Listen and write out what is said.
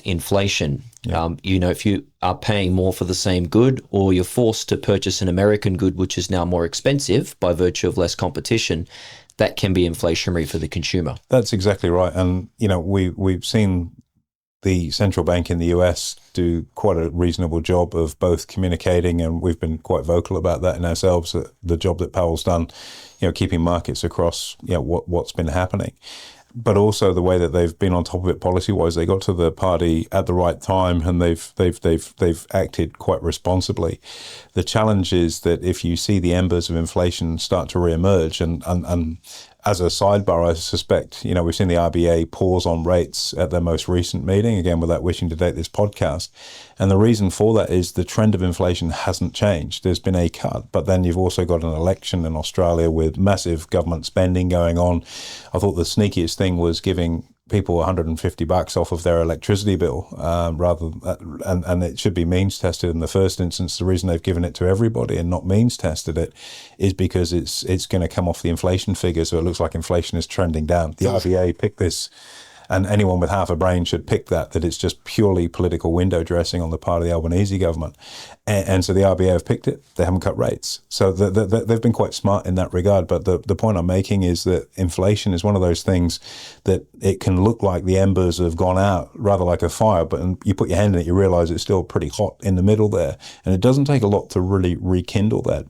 inflation. If you are paying more for the same good, or you're forced to purchase an American good, which is now more expensive by virtue of less competition, that can be inflationary for the consumer. That's exactly right. And, we've seen the central bank in the US do quite a reasonable job of both communicating, and we've been quite vocal about that in ourselves, the job that Powell's done, keeping markets across, what's been happening. But also the way that they've been on top of it policy-wise. They got to the party at the right time, and they've acted quite responsibly. The challenge is that if you see the embers of inflation start to reemerge, and as a sidebar, I suspect, we've seen the RBA pause on rates at their most recent meeting, again, without wishing to date this podcast. And the reason for that is the trend of inflation hasn't changed. There's been a cut, but then you've also got an election in Australia with massive government spending going on. I thought the sneakiest thing was giving people $150 off of their electricity bill, and it should be means tested in the first instance. The reason they've given it to everybody and not means tested it is because it's going to come off the inflation figure, so it looks like inflation is trending down. The RBA picked this, and anyone with half a brain should pick that it's just purely political window dressing on the part of the Albanese government. And so the RBA have picked it. They haven't cut rates. So they've been quite smart in that regard. But the point I'm making is that inflation is one of those things that it can look like the embers have gone out, rather like a fire, but you put your hand in it, you realize it's still pretty hot in the middle there. And it doesn't take a lot to really rekindle that.